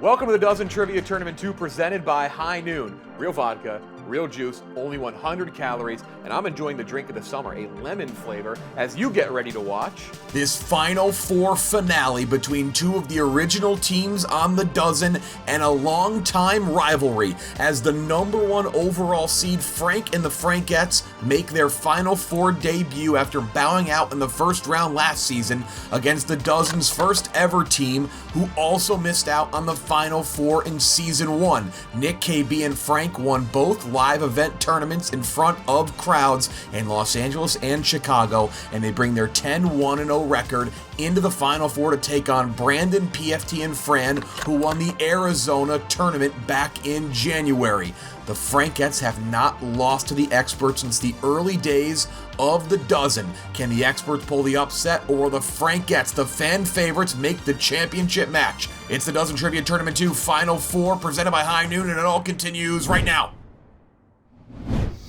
Welcome to the Dozen Trivia Tournament 2 presented by High Noon. Real vodka, real juice, only 100 calories, and I'm enjoying the drink of the summer, a lemon flavor, as you get ready to watch this Final Four finale between two of the original teams on the dozen and a long-time rivalry as the #1 overall seed Frank and the Frankettes make their Final Four debut after bowing out in the first round last season against the dozen's first ever team who also missed out on the Final Four in Season 1. Nick, KB, and Frank won both live event tournaments in front of crowds in Los Angeles and Chicago, and they bring their 10-1-0 record into the Final Four to take on Brandon, PFT, and Fran, who won the Arizona tournament back in January. The Frankettes have not lost to the experts since the early days of the dozen. Can the experts pull the upset, or will the Frankettes, the fan favorites, make the championship match? It's the Dozen Trivia Tournament 2 Final Four presented by High Noon, and it all continues right now.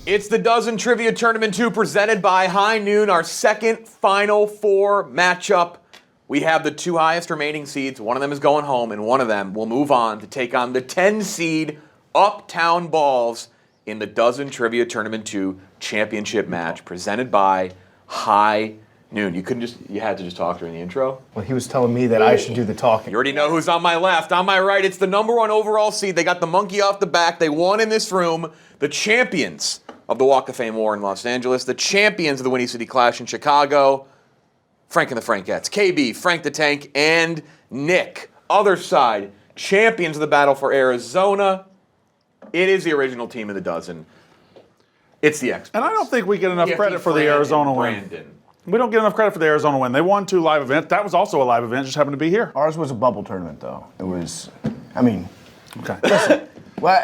It's the Dozen Trivia Tournament 2 presented by High Noon, our second Final Four matchup. We have the two highest remaining seeds. One of them is going home, and one of them will move on to take on the 10 seed Uptown Balls in the Dozen Trivia Tournament 2 championship match presented by High Noon. You had to just talk during the intro? Well, he was telling me that I should do the talking. You already know who's on my left. On my right, it's the #1 overall seed. They got the monkey off the back. They won in this room. The champions of the Walk of Fame War in Los Angeles. The champions of the Windy City Clash in Chicago. Frank and the Frankettes. KB, Frank the Tank, and Nick. Other side, champions of the battle for Arizona. It is the original team of the dozen. It's the experts. And I don't think we get enough credit for the Arizona win. Brandon. We don't get enough credit for the Arizona win. They won 2 live events. That was also a live event, just happened to be here. Ours was a bubble tournament, though. It was, I mean, Okay. listen. Well,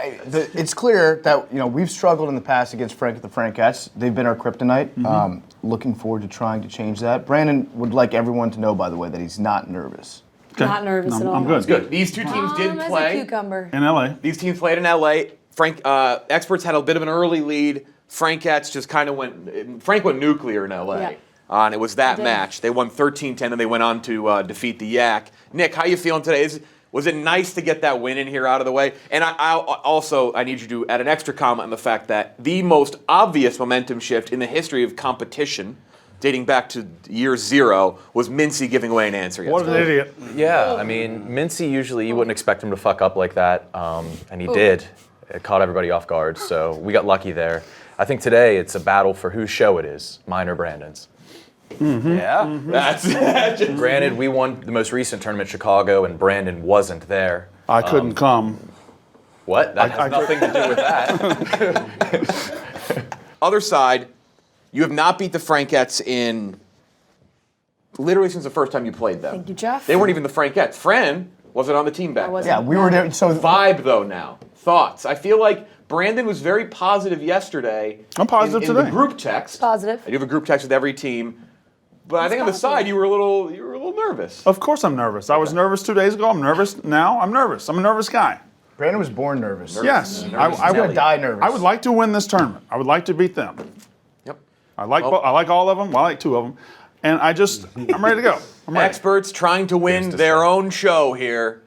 it's clear that we've struggled in the past against Frank the Frankettes. They've been our kryptonite. Looking forward to trying to change that. Brandon would like everyone to know, by the way, that he's not nervous. Okay. Not nervous at all. I'm good. It's good. These two teams did Calm as a play. cucumber. In LA. These teams played in LA. Frank, experts had a bit of an early lead. Frankettes just kind of Frank went nuclear in LA. Yeah. And it was that They did. match. They won 13-10 and they went on to defeat the Yak. Nick, how you feeling today? Was it nice to get that win in here out of the way? And I need you to add an extra comment on the fact that the most obvious momentum shift in the history of competition, dating back to year 0, was Mincy giving away an answer What yesterday. an idiot. Yeah, I mean, Mincy usually, you wouldn't expect him to fuck up like that, and he did. It caught everybody off guard, so we got lucky there. I think today it's a battle for whose show it is, mine or Brandon's. Yeah. That's Granted, we won the most recent tournament, Chicago, and Brandon wasn't there. I couldn't come. What? That has nothing to do with that. Other side, you have not beat the Frankettes in literally since the first time you played them. Thank you, Jeff. They weren't even the Frankettes. Fran wasn't on the team back then. wasn't. Yeah, we were there. So Vibe, though, now. Thoughts? I feel like Brandon was very positive yesterday. I'm positive in today. the group text. Positive. I do have a group text with every team. But I think on the side, you were a little nervous. Of course I'm nervous. I was nervous 2 days ago. I'm nervous now. I'm nervous. I'm a nervous guy. Brandon was born nervous. Yes. I would die nervous. I would like to win this tournament. I would like to beat them. Yep. I like all of them. Well, I like 2 of them. And I'm ready to go. I'm ready. Experts trying to win their own show here.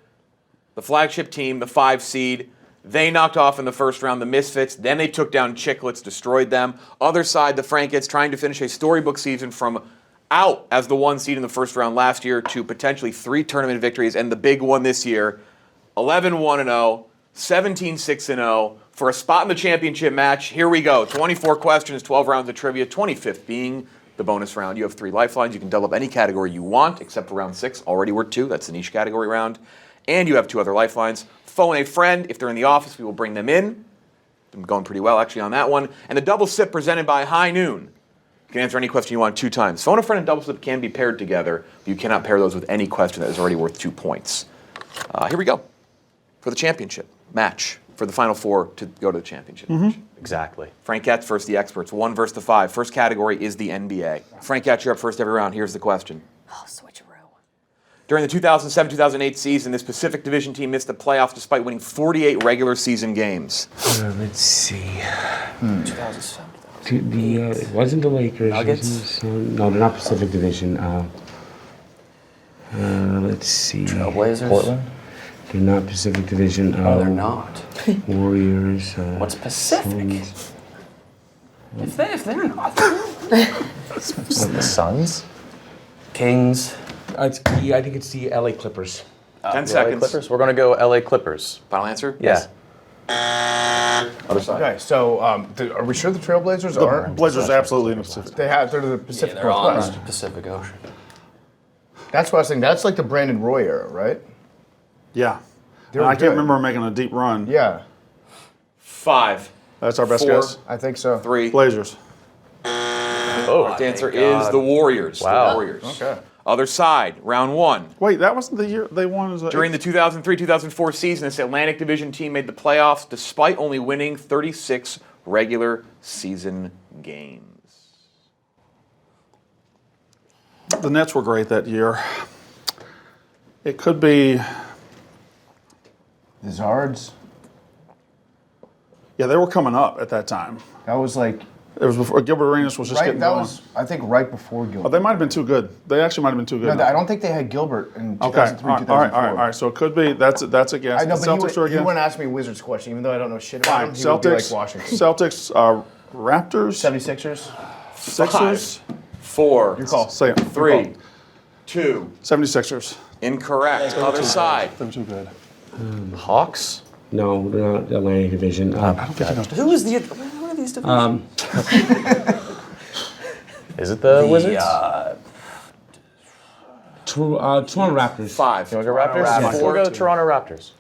The flagship team, the 5 seed. They knocked off in the first round the Misfits. Then they took down Chicklets, destroyed them. Other side, the Frankettes trying to finish a storybook season from out as the 1 seed in the first round last year to potentially 3 tournament victories and the big one this year. 11-1-0, 17-6-0 for a spot in the championship match. Here we go. 24 questions, 12 rounds of trivia, 25th being the bonus round. You have 3 lifelines. You can double up any category you want except for round 6. Already worth 2. That's the niche category round. And you have 2 other lifelines. Phone a friend. If they're in the office, we will bring them in. Been going pretty well, actually, on that one. And the double sip presented by High Noon. You can answer any question you want 2 times. Phone a friend and double sip can be paired together, but you cannot pair those with any question that is already worth 2 points. Here we go for the championship match, for the Final Four to go to the championship match. Exactly. Frankettes versus the experts, 1 versus the 5. First category is the NBA. Frankettes, you're up first every round. Here's the question. Oh, switcheroo. During the 2007-2008 season, this Pacific Division team missed the playoffs despite winning 48 regular season games. Let's see. 2007. It wasn't the Lakers. Nuggets? No, they're not Pacific Division. Let's see. Trailblazers? Portland? They're not Pacific Division. Oh, they're not. Warriors. What's Pacific? Suns. If they're not. The Suns? Kings. I think it's the LA Clippers. 10 LA seconds. Clippers? We're going to go LA Clippers. Final answer? Yeah. Other side. Okay, so are we sure the Trailblazers are? Blazers absolutely in the Pacific. They're the Pacific They're on Northwest. the Pacific Ocean. That's what I was thinking. That's like the Brandon Roy era, right? Yeah. They were I can't good. remember making a deep run. Yeah, 5, That's our best 4, guess. I think so. 3. Blazers. Oh, The answer is the Warriors. Wow. The Warriors. Okay. Other side, round 1. Wait, that wasn't the year they won as a During the 2003-2004 season, this Atlantic Division team made the playoffs despite only winning 36 regular season games. The Nets were great that year. It could be, The Zards. yeah, they were coming up at that time. That was like It was before Gilbert Arenas was just right. getting That going. was I think right before Gilbert. Oh, they might have been too good. They actually might have been too good. No, I don't think they had Gilbert in Okay. 2003, All 2004. right. So it could be. That's a guess. I know, The but Celtics he are again. wouldn't ask me a Wizards question, even though I don't know shit about Fine. him. He would be Celtics. like Washington. Celtics. Raptors. 76ers. Sixers. 4, Your call. Say it. 3, 2. 76ers. Incorrect. Other side. They're too good. Hawks? No, they're not the Atlantic Division. Who is the? What are these divisions? Is it the Wizards? Toronto Raptors. 5. You want to go Raptors? Raptors. We'll go Toronto Raptors.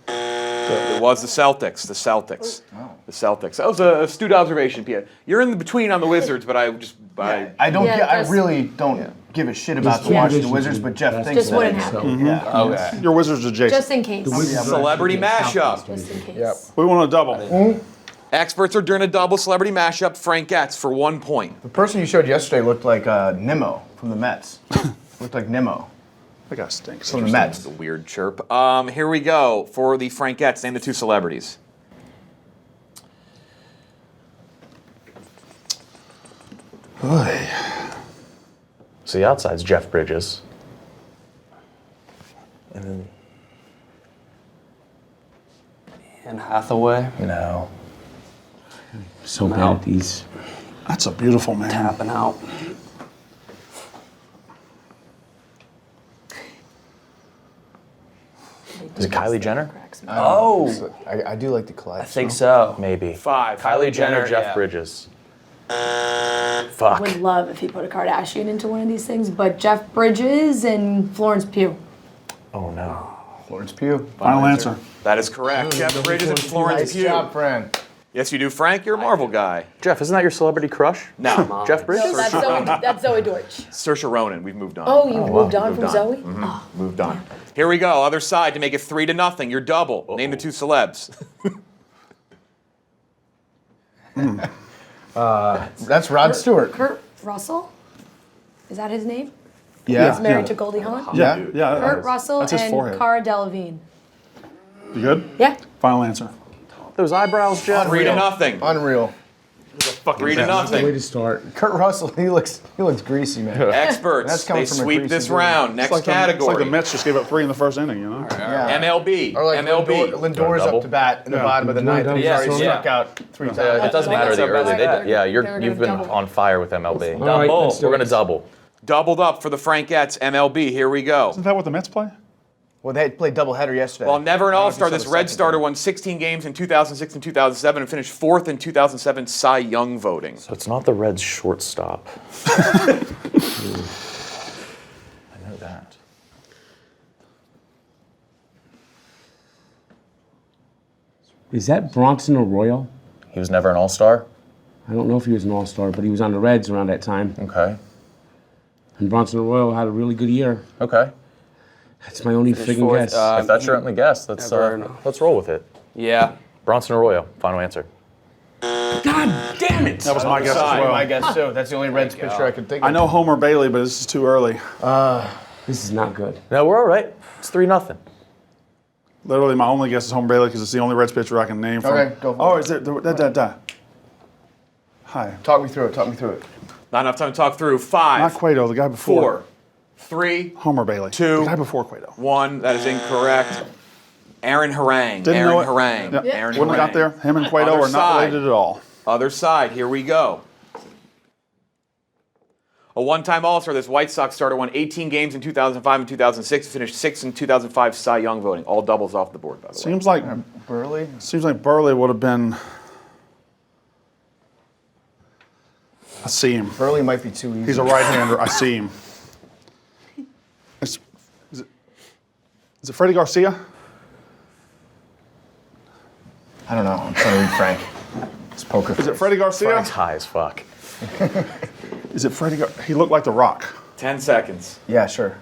It was the Celtics. The Celtics. The Celtics. That was a astute observation, Pia. You're in the between on the Wizards, but I really don't give a shit about the Yeah. Washington Wizards, but Jeff thinks Just that. wouldn't so, happen. yeah. Okay. Your Wizards are Jason. Just in case. Celebrity mashup. Just in case. We want a double. Experts are doing a double celebrity mashup. Frankettes for 1 point. The person you showed yesterday looked like Nimmo from the Mets. Looked like Nimmo That guy stinks. from the Mets. It's a weird chirp. Here we go for the Frankettes. Name the 2 celebrities. So the outside's Jeff Bridges. And then, Anne Hathaway no. So bad at these. That's a beautiful man. tapping out. Is it Kylie Jenner? Oh, I do like the Clyde. I think so. Maybe. 5. Kylie Jenner, Jeff yeah. Bridges. Would love if he put a Kardashian into one of these things, but Jeff Bridges and Florence Pugh. Oh no. Florence Pugh. Final answer. That is correct. Jeff Bridges and Florence Nice Pugh. job, friend. Yes, you do, Frank. You're a Marvel guy. Jeff, isn't that your celebrity crush? No. Jeff Bridges? That's Zoe Deutsch. Saoirse Ronan. We've moved on. Oh, you moved on Moved from on. Zoe? Mhm. Moved on. Here we go. Other side to make it 3-0. You're double. Name the 2 celebs. That's Rod Stewart. Kurt Russell? Is that his name? Yeah. He's married to Goldie Hawn? Yeah. Kurt Russell That's his and forehead. Cara Delevingne. You good? Yeah. Final answer. Those eyebrows, Jeff. 3-0. Unreal. 3-0. Way to start. Kurt Russell, he looks greasy, man. Experts. That's coming They from a sweep greasy this dude. round. Next It's like category. the Mets just gave up 3 in the first inning, you know? Yeah. MLB. Or like MLB. Lindor's Double? up to bat in the bottom of the ninth. and He's Yeah, already yeah. struck out 3 times. It doesn't matter the That's our early. best They bet. did, yeah, They're gonna you've been double. on fire with MLB. All right, let's do We're it. going to double. Doubled up for the Frankettes. MLB. Here we go. Isn't that what the Mets play? Well, they played doubleheader yesterday. Well, never an I don't know if All-Star, you saw this the Red second starter game. won 16 games in 2006 and 2007 and finished 4th in 2007 Cy Young voting. So it's not the Reds shortstop. I know that. Is that Bronson Arroyo? He was never an All-Star? I don't know if he was an all-star, but he was on the Reds around that time. Okay. And Bronson Arroyo had a really good year. Okay. That's my only Finished freaking fourth, guess. If that's your only guess, let's roll with it. Yeah. Bronson Arroyo, final answer. God damn it! That was my guess as well. I guess so. That's the only Reds pitcher I could think of. I know Homer Bailey, but this is too early. This is not good. No, we're all right. It's 3-0. Literally, my only guess is Homer Bailey because it's the only Reds pitcher I can name from. Okay, go for Oh, it. is it? Hi. Talk me through it. Not enough time to talk through. 5, Not Cueto, the guy before. 4, 3, Homer Bailey. 2, The guy before Cueto. 1. That is incorrect. Aaron Harang. Didn't Aaron know it. Harang. Yep. Aaron Wouldn't have got there. Harang. Him and Cueto Other are not side. related at all. Other side, here we go. A one-time All-Star, this White Sox starter won 18 games in 2005 and 2006, finished 6th in 2005 Cy Young voting. All doubles off the board, by the way. Seems like Burley would have been. I see him. Burley might be too easy. He's a right-hander. I see him. Is it Freddie Garcia? I don't know. I'm trying to read Frank. It's poker. Is it Freddie Garcia? Frank's high as fuck. Is it Freddie? He looked like The Rock. 10 seconds. Yeah, sure.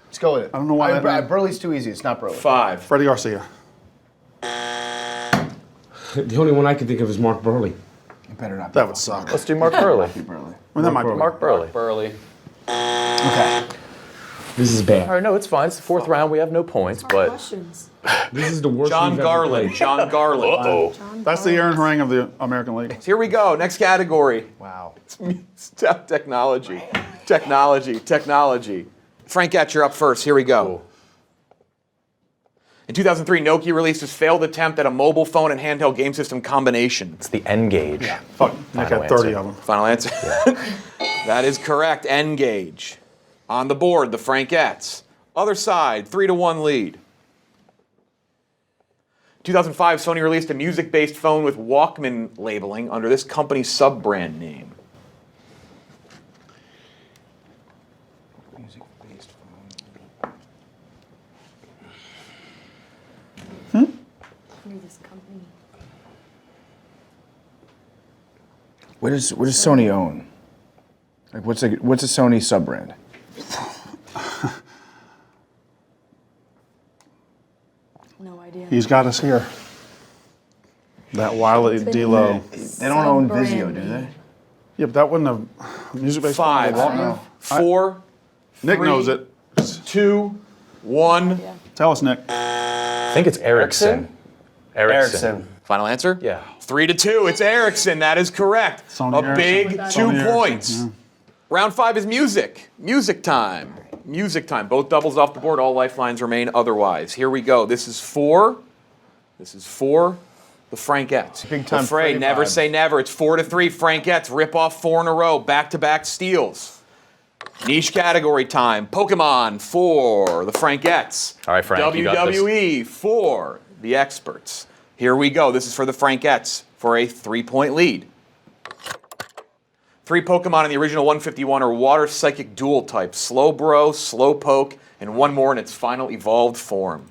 Let's go with it. I don't know why that name- Burley's too easy. It's not Burley. 5. Freddie Garcia. The only one I can think of is Mark Burley. It better not be. That would suck. Let's do Mark Burley. Burley. I mean, that might be Mark Burley. Burley. Okay. This is bad. All right, no, it's fine. It's the 4th round. We have no points, but Questions. This is the worst. John we've ever Garland. played. John Garland. uh-oh. That's the Aaron Harang of the American League. Here we go. Next category. Wow. Technology. Technology. Frankette, you're up first. Here we go. In 2003, Nokia released its failed attempt at a mobile phone and handheld game system combination. It's the N-Gage. Fuck, Nick Final had 30 answer. of them. Final answer? That is correct. N-Gage. On the board, the Frankettes. Other side, 3-1 lead. 2005, Sony released a music-based phone with Walkman labeling under this company's sub-brand name. Music-based This company. What does Sony own? Like, what's a Sony sub brand? No idea. He's got us here. That Wiley D-Lo. They don't own Vizio, do they? Yeah, but that wouldn't have music-based. 5, No. 4, Nick 3, knows it. 2, 1. Yeah. Tell us, Nick. I think it's Ericsson. Ericsson. Final answer? Yeah. 3-2. It's Ericsson. That is correct. Sony A Ericsson. big Sony 2 Ericsson, points. yeah. Round 5 is music. Music time. Music time. Both doubles off the board. All lifelines remain otherwise. Here we go. This is for the Frankettes. Big time Afraid, Freddie never vibes. say never. It's 4-3. Frankettes rip off 4 in a row. Back-to-back steals. Niche category time. Pokemon for the Frankettes. All right, Frank, you got this. WWE for the experts. Here we go. This is for the Frankettes for a 3-point lead. 3 Pokemon in the original 151 are water psychic dual type, Slowbro, Slowpoke, and one more in its final evolved form.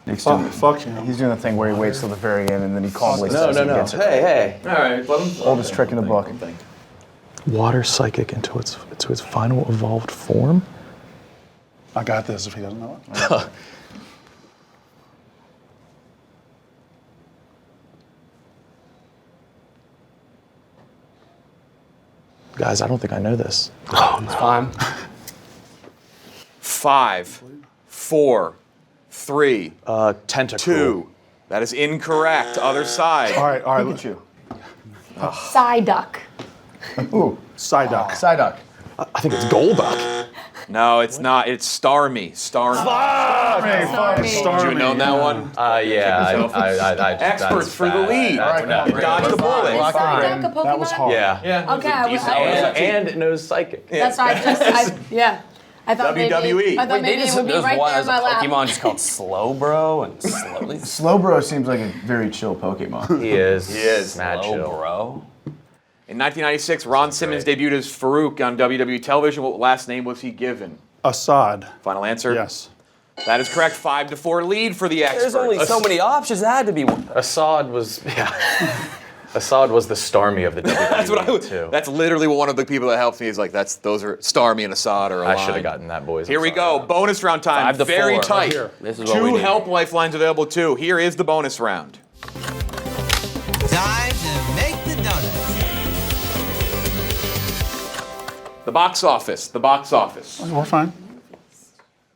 Nick's doing, Fuck him. he's doing the thing where he waits till the very end and then he calmly No, says no, he no. gets it. Hey, All right, let him. Oldest trick in the book. Water psychic into its final evolved form? I got this if he doesn't know it. Guys, I don't think I know this. it's fine. 5, 4, 3, Tentacle. 2. That is incorrect. Other side. All right. Pikachu. Psyduck. Ooh, Psyduck. Psyduck. I think it's Golduck. No, it's not. It's Starmie. Starmie. Starmie. Did you have known that one? Yeah. I Experts for the lead. No, You dodged the bullet. Psyduck, a Pokemon? That was hard. Yeah. Okay, I was, And it knows psychic. that's why I thought WWE. maybe, I thought Wait, maybe it would be there's right one there as in a my lap. Pokemon just called Slowbro and Slowly. Slowbro seems like a very chill Pokemon. He is. He is. Mad chill. Slowbro. In 1996, Ron Simmons debuted as Farouk on WWE television. What last name was he given? Assad. Final answer? Yes. That is correct. 5-4 lead for the experts. There's only so many options. It had to be one. Assad was Assad was the Starmie of the WWE That's what I would. too. That's literally what one of the people that helps me is like. Those are Starmie and Assad are I aligned. should have gotten that, boys. Here I'm we sorry. go. Bonus round time. 5-4. Very Right tight. here. This is what 2 we need. help lifelines available too. Here is the bonus round. Time to make the donuts. The box office. The box office. We're fine.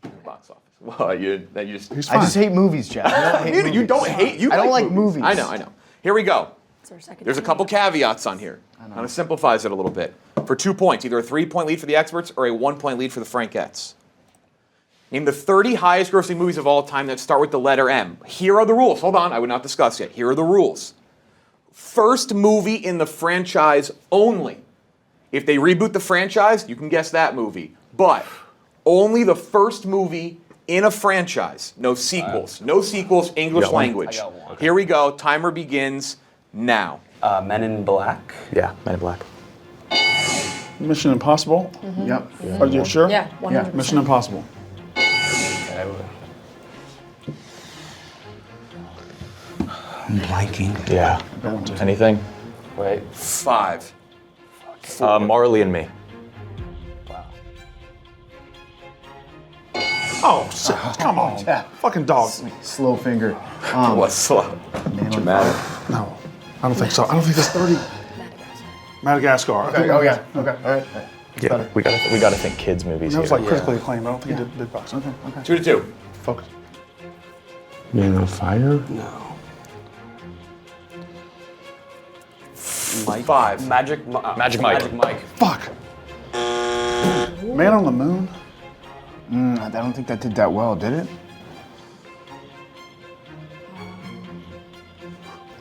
The box office. Well, you just. He's I fine. just hate movies, Jeff. I don't hate You movies. don't hate. You I don't like movies. I know. Here we go. It's our second There's a time. couple caveats on here. Kind of simplifies it a little bit. For 2 points, either a 3-point lead for the experts or a 1-point lead for the Frankettes. Name the 30 highest grossing movies of all time that start with the letter M. Here are the rules. Hold on, I would not discuss yet. Here are the rules. First movie in the franchise only. If they reboot the franchise, you can guess that movie. But only the first movie in a franchise. No sequels. No sequels, English language. I got one. Here we go. Timer begins now. Men in Black. Yeah, Men in Black. Mission Impossible. Yep. Are you sure? Yeah, 100%. Mission Impossible. I'm blanking. Yeah. Anything? Wait. 5. Marley and Me. Oh, shit. Come on. Yeah. Fucking dog. Slow finger. What's slow? Dramatic. No, I don't think so. I don't think there's 30. Madagascar. Okay. Oh yeah. Okay. All right. Yeah, we gotta think kids movies That here. was like critically acclaimed. I don't think he did big bucks. Okay. 2-2. Focus. Man on Fire? No. 5. Magic Mike. Magic Mike. Fuck. Man on the Moon. I don't think that did that well, did it?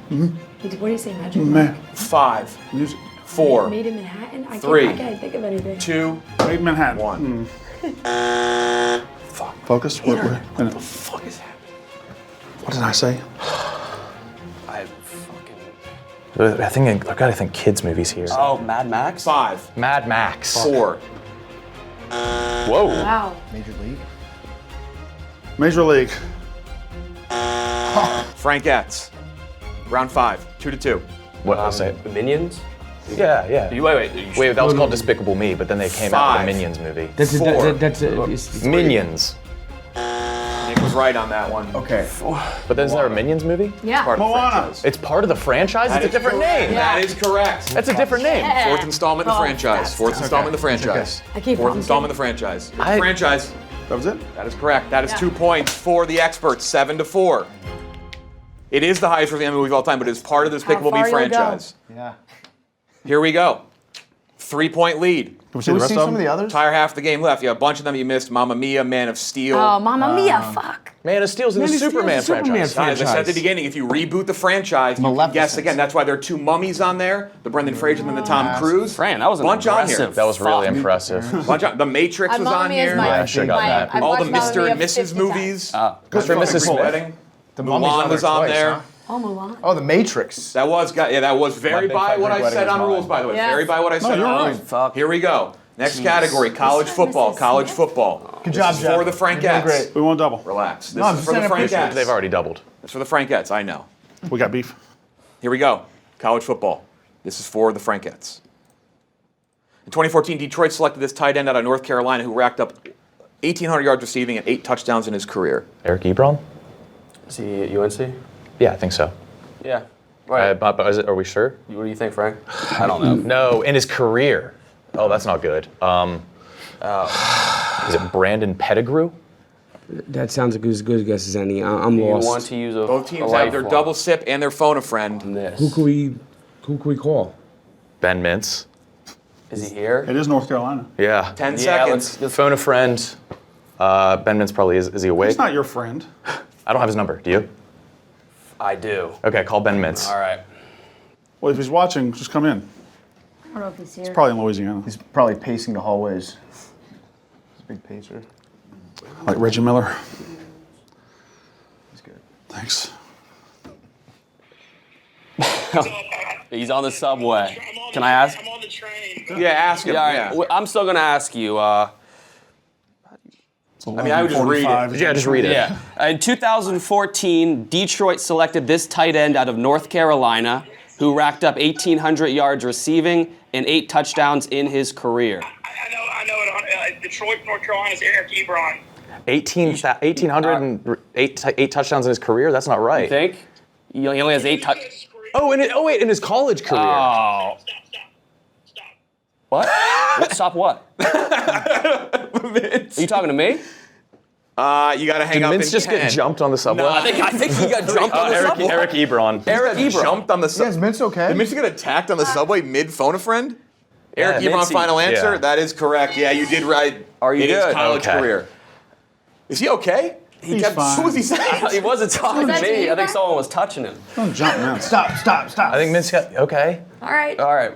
What do you say, Magic Man. 5. Music. 4. Made in Manhattan? I 3. can't think of anything. 2. Made in Manhattan. 1. Focus. What the Fuck is happening? What did I say? I fucking. I gotta think kids movies here. Oh, Mad Max. 5. Mad Max. 4. Whoa. Wow. Major League. Major League. Frankettes. Round 5. 2-2. What did I say? The Minions. Yeah, yeah. Wait. Wait, that was called Despicable Me, but then they came out with 5. the Minions movie. That's 4. it's Minions. Nick was right on that one. Okay. But then isn't there a Minions movie? Yeah. Part of the Moana. franchise. It's part of the franchise? That It's a is different correct. name. Yeah. That is correct. That's a different name. Yeah. Fourth installment in the Oh, franchise. that's- Fourth installment in the franchise. I keep Fourth on installment in the saying- franchise. I- Franchise. That was it? That is correct. That is Yeah. 2 points for the experts. 7-4. It is the highest grossing movie of all time, but it is part of the Despicable Me far you'll go. franchise. Yeah. Here we go. 3-point lead. Can we see Did we the rest see of some of the them? others? Entire half the game left. Yeah, a bunch of them you missed. Mamma Mia, Man of Steel. Oh, Mamma Mia, fuck. Man of Steel's in the Man of Steel's Superman a Superman franchise. franchise. As I said at the beginning, if you reboot the franchise, you can guess Maleficent. again. That's why there are 2 mummies on there, the Brendan Fraser and then the Tom Cruise. Fran, that was an bunch on here. aggressive That was really fuck. impressive. Bunch on, the Matrix was Mamma on Mia is here. my, Yeah, I should've got that. I've All the watched Mamma Mr. Mia and Mrs. 50 movies. Mr. and Mr. Mrs. Smith. Wedding. The mummy's Mulan on was there on twice, there. huh? Oh, Mulan. Oh, The Matrix. That was very big by fight what I wedding said is on mine. rules, by the way. Yes. Very by what I said you're on right. rules. Fuck. Here we go. Next category, college Mr. football. Mrs. College Smith? football. Good This job, is Jeff. for the You're doing Frankettes. great. We won't double. Relax. This No, I'm is just for the saying I appreciate Frankettes. it. They've already doubled. It's for the Frankettes, I know. We got beef. Here we go. College football. This is for the Frankettes. In 2014, Detroit selected this tight end out of North Carolina who racked up 1,800 yards receiving and 8 touchdowns in his career. Eric Ebron? Is he at UNC? Yeah, I think so. Yeah. Right. But are we sure? What do you think, Frank? I don't know. No, in his career. Oh, that's not good. Is it Brandon Pettigrew? That sounds like as good a guess as any. I'm You lost. want to use a Both teams a have their lifeline double sip and their phone a friend. on this. Who can we call? Ben Mintz. Is he here? It is North Carolina. Yeah. 10 Yeah, seconds. let's Phone a friend. Ben Mintz probably is. Is he awake? He's not your friend. I don't have his number. Do you? I do. Okay, call Ben Mintz. All right. Well, if he's watching, just come in. I don't know if he's here. Probably in Louisiana. He's probably pacing the hallways. He's a big pacer. Like Reggie Miller. He's good. Thanks. He's on the subway. Can I ask? I'm on the train. Yeah, ask him. Yeah, all Yeah. right. I'm still gonna ask you. I mean, I would just read it. 11:45. Yeah, just read it. Yeah. In 2014, Detroit selected this tight end out of North Carolina, who racked up 1,800 yards receiving and 8 touchdowns in his career. I know it. Detroit, North Carolina's Eric Ebron. 1,800 and 8 touchdowns in his career? That's not right. You think? He only has 8 touchdowns. Oh, wait, in his college career. Oh. Stop. What? Stop what? Are you talking to me? You got to hang Did up in Mintz just 10. get jumped on the subway? No, I think he got jumped on the subway. Eric Ebron. Eric Ebron. Jumped on the Yeah, is subway. Mintz okay? Did Mintz get attacked on the subway mid phone a friend? Eric Yeah, Ebron, Mintzy. final answer? Yeah. That is correct. Yeah, you did right. Are you in his good? college Okay. career. Is he okay? He's What fine. was he saying? He wasn't talking Was to that me. you, I think Brad? someone was touching him. Don't jump now. Stop. I think Minsk got okay. All right. All right.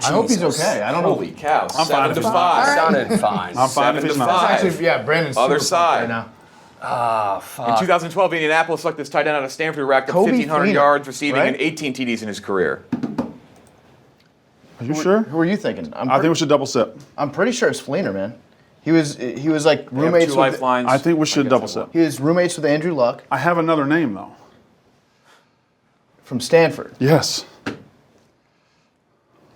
I hope he's okay. I don't know. Holy cow! I'm fine 7 if to he's not. 5. Sounded fine. I'm fine 7 if to he's 5. not. Actually, yeah, Brandon's Other super pumped side. right now. Ah, In fuck. 2012, Indianapolis selected this tight end out of Stanford, who racked up Kobe 1,500 Fleener, yards, receiving right? and 18 TDs in his career. Are you sure? Who are you thinking? I think we should double sip. I'm pretty sure it's Fleener, man. He was like They have roommates two with lifelines. I think we should guess double I sip. will. he was roommates with Andrew Luck I have another name though. from Stanford. Yes.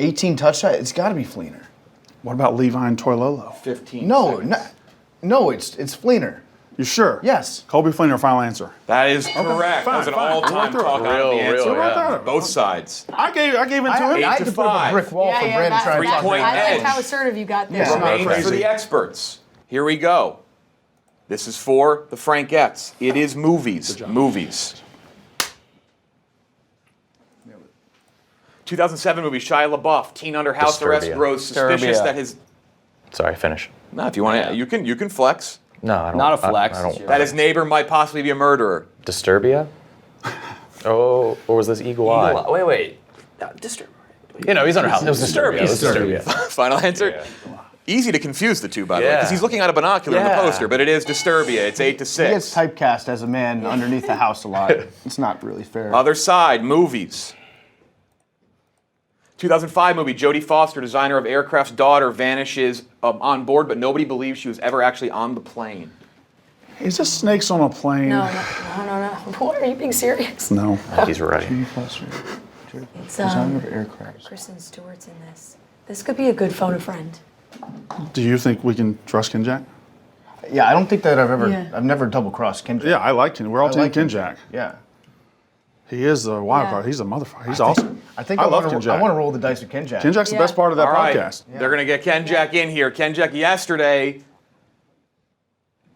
18 touchdowns. It's got to be Fleener. What about Levi and Toilolo? 15 No, seconds. no, it's Fleener. You sure? Yes. Colby Fleener, final answer. That is correct. That was an fine. all-time Real, talk on the real, answer. yeah. Both sides. I gave it to I him. had to to put up a 5. brick wall for Brandon trying to talk 3-point me out. I edge. like how assertive you got there. Yeah. Not Remains crazy. for the experts. Here we go. This is for the Frankettes. It is movies. Movies. 2007 movie, Shia LaBeouf, teen under house arrest, Disturbia. grows suspicious Disturbia. that his... Sorry, finish. No, if you want to, you can flex. No, I don't. Not a flex. I don't. That his neighbor might possibly be a murderer. Disturbia? Oh, or was this Eagle Eye? Wait. Disturb. You know, he's under house. It was Disturbia. It was Disturbia. Disturbia. Final answer? Yeah. Easy to confuse the two, by the way, Yeah. because he's looking at a binocular in the Yeah. poster, but it is Disturbia. It's 8 to He gets 6. typecast as a man underneath the house a lot. It's not really fair. Other side, movies. 2005 movie, Jodie Foster, designer of aircraft's daughter, vanishes on board, but nobody believes she was ever actually on the plane. Is this snakes on a plane? No. What, are you being serious? No. He's ready. It's Designer of aircraft. Kristen Stewart's in this. This could be a good phone a friend. Do you think we can trust Kinjack? Yeah, I don't think that Yeah. I've never double crossed Kendrick. Yeah, I like Kinjack. We're all I team like him. Kinjack. Yeah. He is the wild Yeah. card. He's a motherfucker. He's awesome. I think I I love want to Kinjack. roll the dice with Kenjack. Kinjack's the Yeah. best part of that All right, podcast. they're going to get Ken Jack in here. Ken Jack yesterday,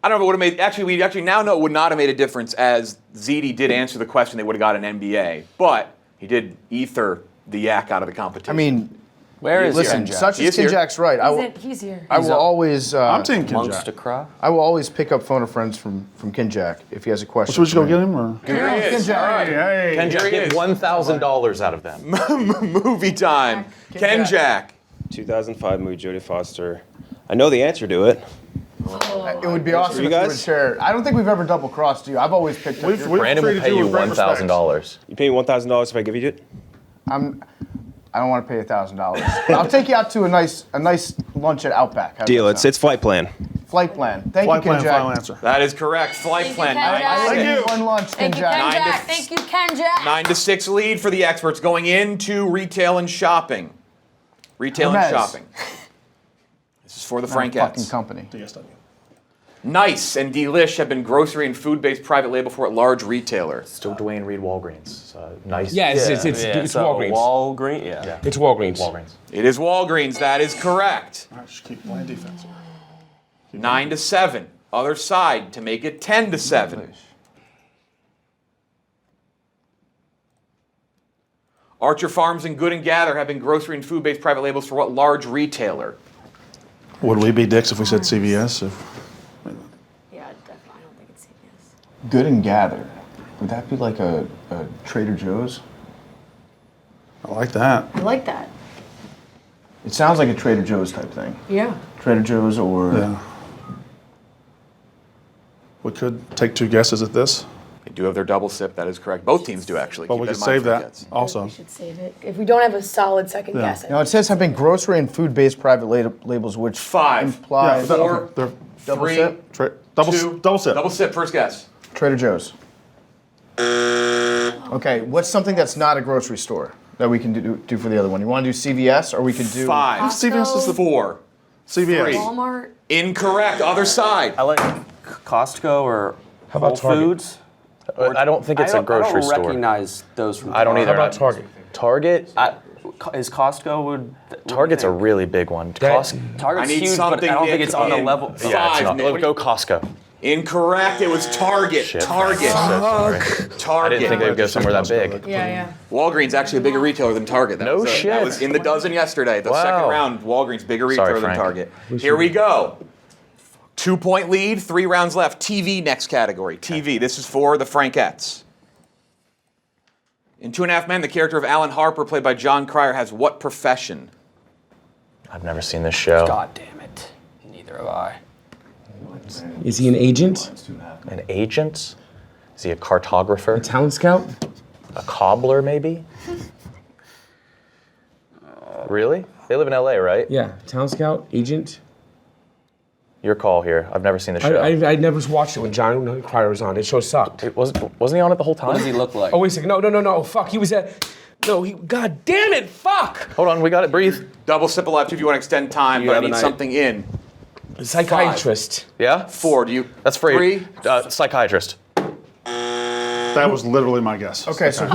I don't know if it would have made, actually, we actually now know it would not have made a difference as ZD did answer the question, they would have got an NBA. But he did ether the yak out of the competition. I mean, Where is listen, Kinjack? such He as is here. Kinjack's right. He's here. I will always. I'm team Amongst a Kinjack. crowd. I will always pick up phone of friends from Kinjack if he has a question. Should we just go for me. get him? Or? Here he is. Kinjack. All right. Hey. Ken Here Jack, he get is. $1,000 out of them. Movie time. Ken Jack. 2005 movie, Jodie Foster. I know the answer to it. It would be awesome you if you would guys? share. I don't think we've ever double crossed you. I've always picked up. We've- your- Brandon will treated pay you you with great respect. $1,000. You pay me $1,000 if I give you it? I don't want to pay $1,000. I'll take you out to a nice lunch at Outback. How's Deal. that It's sound? flight plan. Flight plan. Thank Flight you, plan, Kinjack. final answer. That is correct. Flight Thank you, plan. Ken 9 Jack. to Thank 6. you. One lunch, Thank you, Kinjack. Ken 9 to Jack. Thank you, Ken Jack. 9 to 6 lead for the experts going into retail and shopping. Retail and Hermes. shopping. This is for the Fucking Frankettes. company. DSW. Nice and Delish have been grocery and food-based private label for a large retailer. Still Dwayne Reed Walgreens. Nice. Yeah, it's So Walgreens. Walgreens. Yeah. It's Walgreens. Walgreens. It is Walgreens. That is correct. All right, just keep playing defense. 9 to 7. Other side to make it 10 to 7. Archer Farms and Good and Gather have been grocery and food-based private labels for what large retailer? Would we be dicks if we said CVS? Yeah, definitely. I don't think it's CBS. Good and Gather. Would that be like a Trader Joe's? I like that. I like that. It sounds like a Trader Joe's type thing. Yeah. Trader Joe's or Yeah. We could take two guesses at this, They do have their double sip. That is correct. Both teams do, actually. but Keep we that could in mind, save that Frankettes. also. We should save it. If we don't have a solid second Yeah. guess. No, it says have been grocery and food-based private labels, which 5. imply Yeah, Four. they're double 3, sip. double 2, double sip. Double sip. First guess. Trader Joe's. Okay, what's something that's not a grocery store that we can do for the other one? You want to do CVS or we could do 5. CVS is the 4. CVS. 3. Walmart. Incorrect. Other side. I like Costco or How about Whole Target? Foods. I don't think it's a grocery I store. don't recognize those from I don't either. How about Target? Target? Is Costco would Target's a really big one. Target's Target's I need huge, but something, I don't think Nick, it's on the in level. five. yeah, it's not. Nick. Go Costco. Incorrect. It was Target. Shit. Target. I'm so sorry. Target. I didn't think they would go somewhere that big. Yeah. Walgreens actually a bigger retailer than Target. That No was shit. That was in the dozen yesterday. The Wow. second round, Walgreens bigger retailer Sorry, than Frank. Target. Here we go. 2-point lead, 3 rounds left. TV next category. TV. This is for the Frankettes. In 2.5 Men, the character of Alan Harper, played by John Cryer, has what profession? I've never seen this show. God damn it. Neither have I. Is he an agent? An agent? Is he a cartographer? A town scout? A cobbler, maybe? Really? They live in LA, right? Yeah, town scout, agent. Your call here. I've never seen the show. I never watched it when John Cryer was on. It show sucked. Wasn't he on it the whole time? What does he look like? Oh, wait a second. No. Fuck, he was at... No, God damn it, fuck! Hold on, we got it. Breathe. Double sip of life if you want to extend time, You but I have a need night. something in. A psychiatrist. Yeah? 4. Do you? That's free. 3. Psychiatrist. That was literally my guess. Okay, so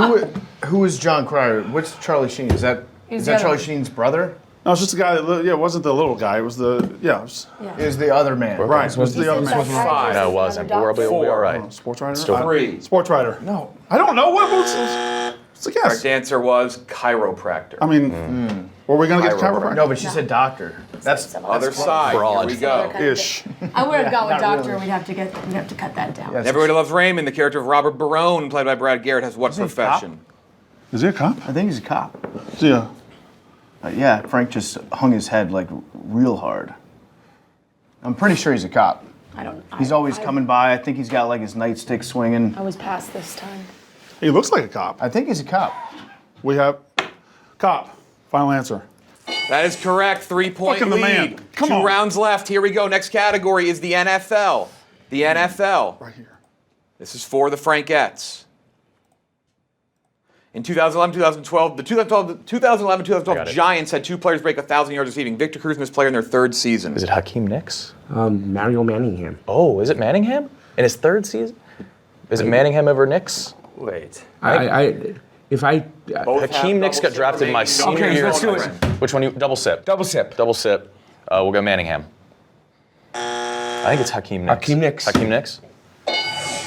who is John Cryer? What's Charlie Sheen? Is that Charlie Sheen's brother? No, it's just the guy that, it wasn't the little guy. It was the, Is the other man? right. It was the other man. 5. No, it wasn't. We'll be all right. Sports writer? Still 3. Sports writer. No. I don't know. What's the guess? Correct answer was chiropractor. I mean, were we going to get the chiropractor? No, but she said doctor. That's Other side. Broad. Here we go. Ish. I would have gone with not doctor. really. We'd have to cut that down. Yes. Everybody Loves Raymond, the character of Robert Barone, played by Brad Garrett, has what he a profession? Is he a cop? I think he's a cop. Is he a... Yeah, Frank just hung his head like real hard. I'm pretty sure he's a cop. I don't. He's always coming by. I think he's got like his nightstick swinging. I was past this time. He looks like a cop. I think he's a cop. We have... Cop. Final answer. That is correct. 3-point Fucking the lead. man. Come 2 on. rounds left. Here we go. Next category is the NFL. The NFL. Right here. This is for the Frankettes. In 2011-2012, the 2011-2012 Giants had 2 players break 1,000 yards receiving. Victor Cruz and this player in their 3rd season. Is it Hakeem Nicks? Mario Manningham. Oh, is it Manningham? In his 3rd season? Is it Manningham over Nicks? Wait. Hakeem Nicks got drafted my senior Okay, year. let's do it. Which one? Double sip. Double sip. Double sip. We'll go Manningham. I think it's Hakeem Nicks. Hakeem Nicks. Hakeem Nicks?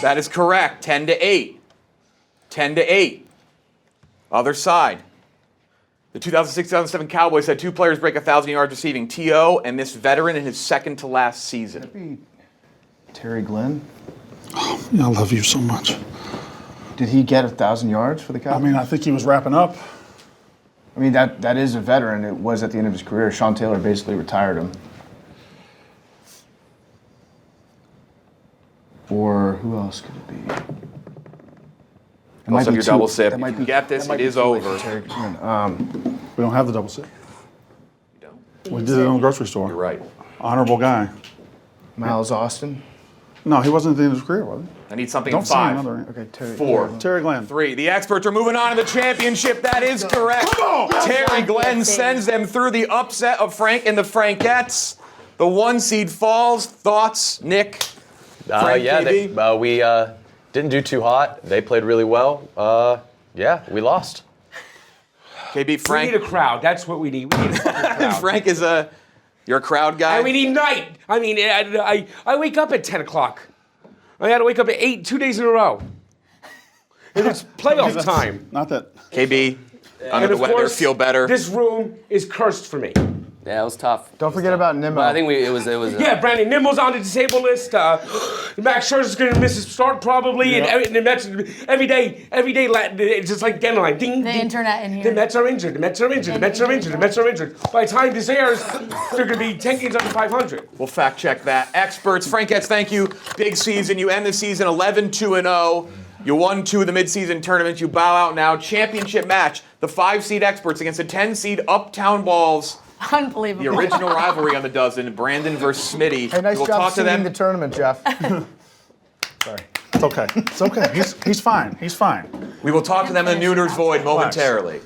That is correct. 10-8. 10-8. Other side. The 2006-2007 Cowboys had 2 players break 1,000 yards receiving. T.O. and this veteran in his 2nd to last season. Terry Glenn. I love you so much. Did he get 1,000 yards for the Cowboys? I mean, I think he was wrapping up. I mean, that is a veteran. It was at the end of his career. Sean Taylor basically retired him. Or who else could it be? Also, your double sip. If you get this, it is over. We don't have the double sip. We did it in the grocery store. You're right. Honorable guy. Miles Austin. No, he wasn't at the end of his career, was he? I need something Don't in say 5. another. Okay, Terry. 4. Terry Glenn. 3. The experts are moving on to the championship. That is correct. Terry Glenn sends them through the upset of Frank and the Frankettes. The 1 seed falls. Thoughts, Nick? Frank, Yeah, KB? we didn't do too hot. They played really well. Yeah, we lost. KB, We Frank. need a crowd. That's what we need. We need a fucking crowd. Frank is you're a crowd guy. And we need night. I mean, I wake up at 10 o'clock. I got to wake up at 8, 2 days in a row. And it's playoff time. Not that. KB, under And the of weather, course, feel better. This room is cursed for me. Yeah, it was tough. Don't forget about Nimmo. But I think it was. Yeah, Brandon Nimmo's on the disabled list. Max Scherzer's going to miss his start probably. Yeah. And the Mets, every day, it's just like dandelion. Ding, The ding. internet in here. The Mets are injured. The Mets are injured. The Mets are injured. The Mets are injured. By the time this airs, they're going to be 10 games under 500. We'll fact check that. Experts, Frankettes, thank you. Big season. You end the season 11-2-0. You won 2 of the midseason tournaments. You bow out now. Championship match. The 5-seed experts against the 10-seed Uptown Balls. Unbelievable. The original rivalry on the dozen. Brandon versus Smitty. Hey, nice We'll job talk to seeding them. the tournament, Jeff. Sorry. It's okay. It's okay. He's fine. He's fine. We will talk to them in the Nooners Void momentarily.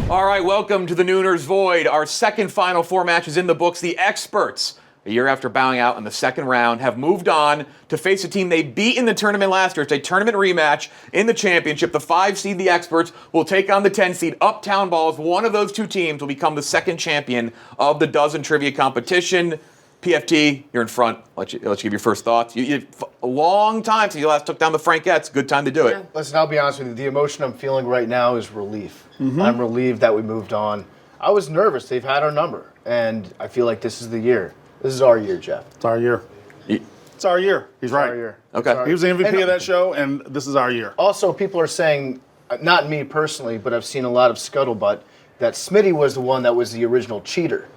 All right, welcome to the Nooners Void. Our second Final Four match is in the books. The experts, a year after bowing out in the 2nd round, have moved on to face a team they beat in the tournament last year. It's a tournament rematch in the championship. The 5 seed, the experts, will take on the 10 seed Uptown Balls. One of those 2 teams will become the 2nd champion of the dozen trivia competition. PFT, you're in front. Let you give your first thoughts. A long time since you last took down the Frankettes. Good time to do it. Listen, I'll be honest with you. The emotion I'm feeling right now is relief. I'm relieved that we moved on. I was nervous. They've had our number, and I feel like this is the year. This is our year, Jeff. It's our year. It's our year. He's right. Our year. Okay. He was the MVP of that show, and this is our year. Also, people are saying, not me personally, but I've seen a lot of scuttlebutt, that Smitty was the one that was the original cheater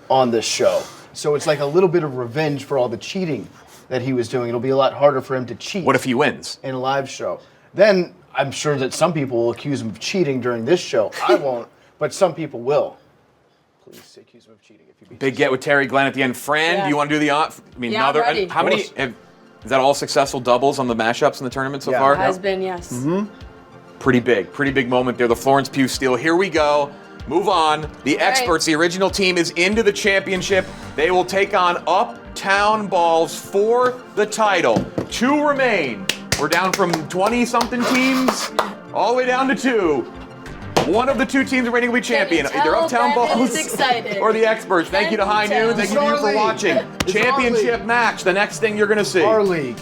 on this show. So it's like a little bit of revenge for all the cheating that he was doing. It'll be a lot harder for him to cheat. What if he wins? In a live show? Then I'm sure that some people will accuse him of cheating during this show. I won't, but some people will. Please accuse him of cheating if you beat Big get with Terry Glenn at the end. Fran, Yeah. do you want to do the I mean, Yeah, I'm ready. how many? Is that all successful doubles on the mashups in the tournament so Yeah. far? Has been, yes. Pretty big moment there. The Florence Pugh steal. Here we go. Move on. The experts, the original team, is into the championship. They will take on Uptown Balls for the title. 2 remain. We're down from 20-something teams all the way down to 2. One of the 2 teams remaining will be champion. Can you Either tell Uptown Brandon Balls is excited? or the experts. Thank you to High Can you Noon. Thank you to you for It's our watching. league. It's our Championship league. match. The next thing you're going to see. Our league.